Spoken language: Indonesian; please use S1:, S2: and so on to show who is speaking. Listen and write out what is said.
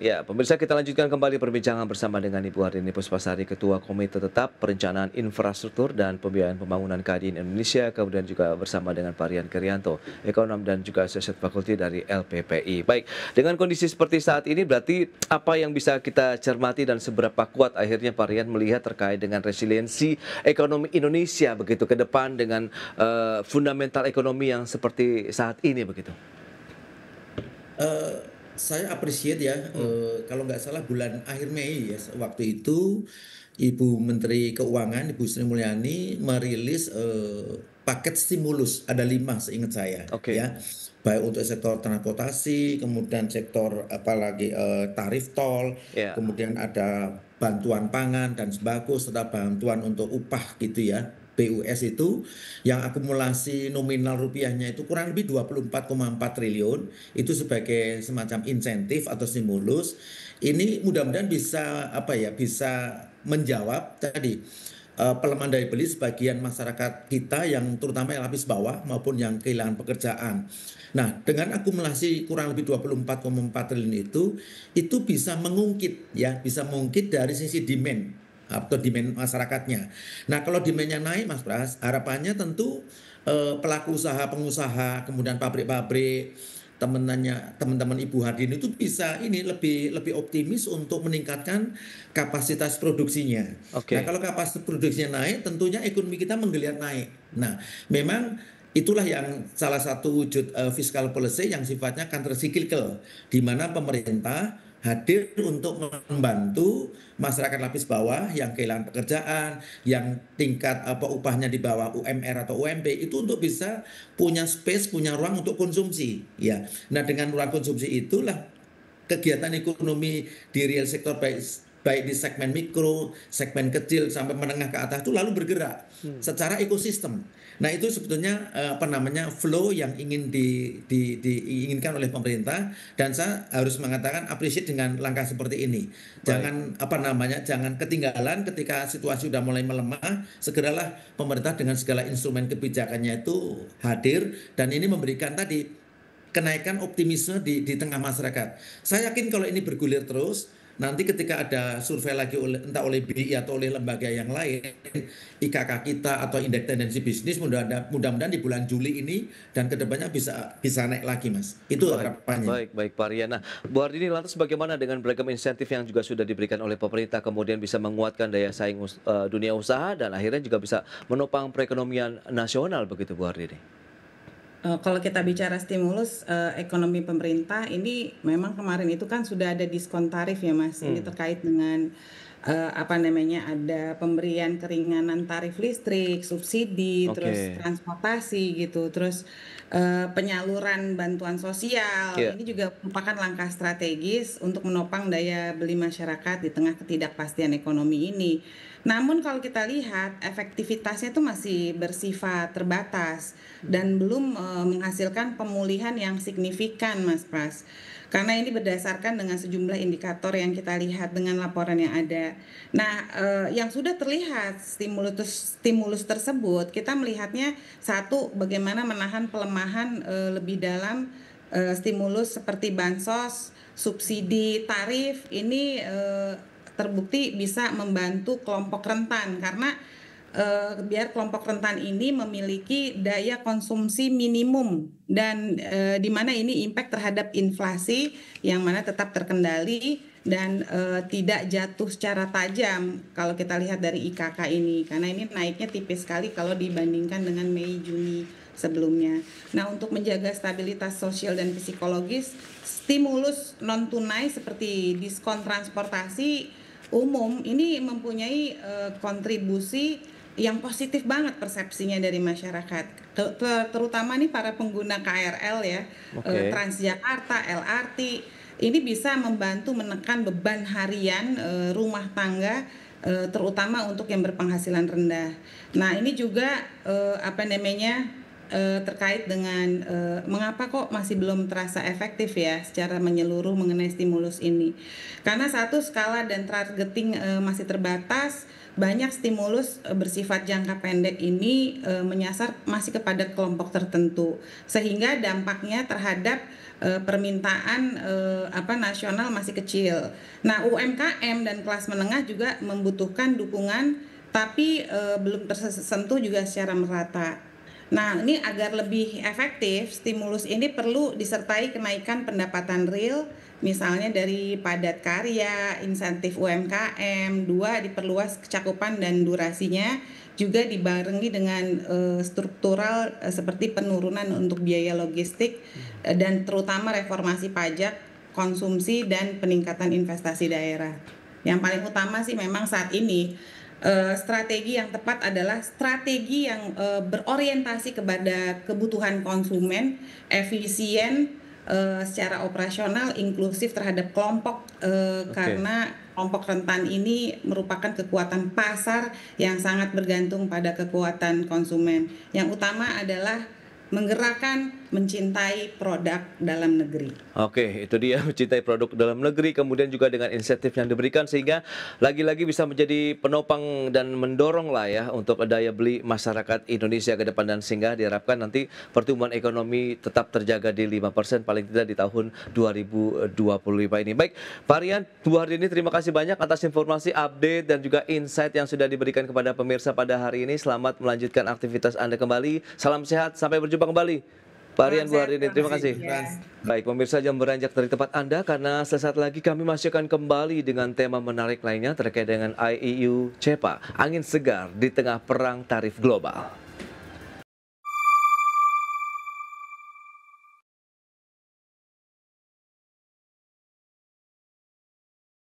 S1: Ya, pemirsa kita lanjutkan kembali perbincangan bersama dengan Ibu Harini Puspasari, Ketua Komite Tetap Perencanaan Infrastruktur dan Pembiayaan Pembangunan KADI Indonesia, kemudian juga bersama dengan Pak Rian Krianto, Ekonom dan juga Associate Faculty dari LPPI. Baik, dengan kondisi seperti saat ini berarti apa yang bisa kita cermati dan seberapa kuat akhirnya Pak Rian melihat terkait dengan resiliensi ekonomi Indonesia begitu ke depan dengan fundamental ekonomi yang seperti saat ini begitu.
S2: Eee, saya appreciate ya,
S1: Hmm,
S2: kalau nggak salah bulan akhir Mei ya, waktu itu Ibu Menteri Keuangan, Ibu Sri Mulyani merilis, paket stimulus, ada 5 seingat saya
S1: oke.
S2: ya. Baik untuk sektor transportasi, kemudian sektor apalagi, tarif tol,
S1: Ya,
S2: kemudian ada bantuan pangan dan sembako, serta bantuan untuk upah gitu ya, BUS itu yang akumulasi nominal rupiahnya itu kurang lebih 24,4 triliun, itu sebagai semacam insentif atau stimulus. Ini mudah-mudahan bisa apa ya, bisa menjawab tadi pelemahan daya beli sebagian masyarakat kita yang terutama yang lapis bawah maupun yang kehilangan pekerjaan. Nah, dengan akumulasi kurang lebih 24,4 triliun itu bisa mengungkit ya, bisa mengungkit dari sisi demand atau demand masyarakatnya. Nah, kalau demand-nya naik Mas Pras, harapannya tentu pelaku usaha, pengusaha, kemudian pabrik-pabrik, teman-teman Ibu Hardin itu bisa ini lebih lebih optimis untuk meningkatkan kapasitas produksinya. Nah,
S1: oke.
S2: kalau kapasitas produksinya naik, tentunya ekonomi kita menggeliat naik. Nah, memang itulah yang salah satu wujud fiscal policy yang sifatnya counter cyclical, di mana pemerintah hadir untuk membantu masyarakat lapis bawah yang kehilangan pekerjaan, yang tingkat apa upahnya di bawah UMR atau UMP itu untuk bisa punya space, punya ruang untuk konsumsi. Ya, nah dengan ruang konsumsi itulah kegiatan ekonomi di real sektor baik baik di segmen mikro, segmen kecil sampai menengah ke atas itu lalu bergerak
S1: Hmm.
S2: secara ekosistem. Nah, itu sebetulnya apa namanya flow yang ingin diinginkan oleh pemerintah dan saya harus mengatakan appreciate dengan langkah seperti ini.
S1: Baik.
S2: Jangan apa namanya, jangan ketinggalan ketika situasi sudah mulai melemah, segeralah pemerintah dengan segala instrumen kebijakannya itu hadir dan ini memberikan tadi kenaikan optimisme di tengah masyarakat. Saya yakin kalau ini bergulir terus, nanti ketika ada survei lagi entah oleh BI atau oleh lembaga yang lain, IKK kita atau indeks tendensi bisnis mudah-mudahan di bulan Juli ini dan kedepannya bisa bisa naik lagi, Mas. Itu
S1: Baik,
S2: harapannya.
S1: baik, baik Pak Rian. Nah, Bu Hardini lantas bagaimana dengan beragam insentif yang juga sudah diberikan oleh pemerintah kemudian bisa menguatkan daya saing dunia usaha dan akhirnya juga bisa menopang perekonomian nasional begitu Bu Hardini?
S3: Kalau kita bicara stimulus, ekonomi pemerintah ini memang kemarin itu kan sudah ada diskon tarif ya, Mas. Ini
S1: Hmm,
S3: terkait dengan, apa namanya, ada pemberian keringanan tarif listrik, subsidi, terus
S1: oke.
S3: transportasi gitu, terus, penyaluran bantuan sosial.
S1: Ya,
S3: Ini juga merupakan langkah strategis untuk menopang daya beli masyarakat di tengah ketidakpastian ekonomi ini. Namun kalau kita lihat efektivitasnya itu masih bersifat terbatas dan belum, menghasilkan pemulihan yang signifikan, Mas Pras. Karena ini berdasarkan dengan sejumlah indikator yang kita lihat dengan laporan yang ada. Nah, yang sudah terlihat stimulus stimulus tersebut, kita melihatnya satu, bagaimana menahan pelemahan, lebih dalam, stimulus seperti bansos, subsidi tarif ini, terbukti bisa membantu kelompok rentan karena biar kelompok rentan ini memiliki daya konsumsi minimum dan, di mana ini impact terhadap inflasi yang mana tetap terkendali dan, tidak jatuh secara tajam kalau kita lihat dari IKK ini, karena ini naiknya tipis sekali kalau dibandingkan dengan Mei, Juni sebelumnya. Nah, untuk menjaga stabilitas sosial dan psikologis, stimulus non tunai seperti diskon transportasi umum ini mempunyai, kontribusi yang positif banget persepsinya dari masyarakat, terutama nih para pengguna KRL ya,
S1: oke.
S3: Transjakarta, LRT, ini bisa membantu menekan beban harian, rumah tangga, terutama untuk yang berpenghasilan rendah. Nah ini juga, apa namanya, terkait dengan mengapa kok masih belum terasa efektif ya secara menyeluruh mengenai stimulus ini. Karena satu, skala dan targeting masih terbatas, banyak stimulus bersifat jangka pendek ini menyasar masih kepada kelompok tertentu, sehingga dampaknya terhadap permintaan nasional masih kecil. Nah, UMKM dan kelas menengah juga membutuhkan dukungan, tapi belum tersentuh juga secara merata. Nah, ini agar lebih efektif, stimulus ini perlu disertai kenaikan pendapatan real, misalnya dari padat karya, insentif UMKM, dua, diperluas cakupan dan durasinya, juga dibarengi dengan struktural seperti penurunan untuk biaya logistik dan terutama reformasi pajak, konsumsi, dan peningkatan investasi daerah. Yang paling utama sih memang saat ini strategi yang tepat adalah strategi yang berorientasi kepada kebutuhan konsumen, efisien secara operasional, inklusif terhadap kelompok karena kelompok rentan ini merupakan kekuatan pasar yang sangat bergantung pada kekuatan konsumen. Yang utama adalah menggerakkan mencintai produk dalam negeri.
S1: Oke, itu dia, mencintai produk dalam negeri, kemudian juga dengan insentif yang diberikan sehingga lagi-lagi bisa menjadi penopang dan mendorong lah ya untuk daya beli masyarakat Indonesia ke depan, dan sehingga diharapkan nanti pertumbuhan ekonomi tetap terjaga di 5% paling tidak di tahun 2025 ini. Baik, Pak Rian, 2 hari ini terima kasih banyak atas informasi, update dan juga insight yang sudah diberikan kepada pemirsa pada hari ini. Selamat melanjutkan aktivitas Anda kembali. Salam sehat, sampai berjumpa kembali. Pak Rian, Bu Hardini, terima kasih. Baik, pemirsa, jam beranjak dari tempat Anda karena sesaat lagi kami masih akan kembali dengan tema menarik lainnya terkait dengan IEU CEPA, angin segar di tengah perang tarif global.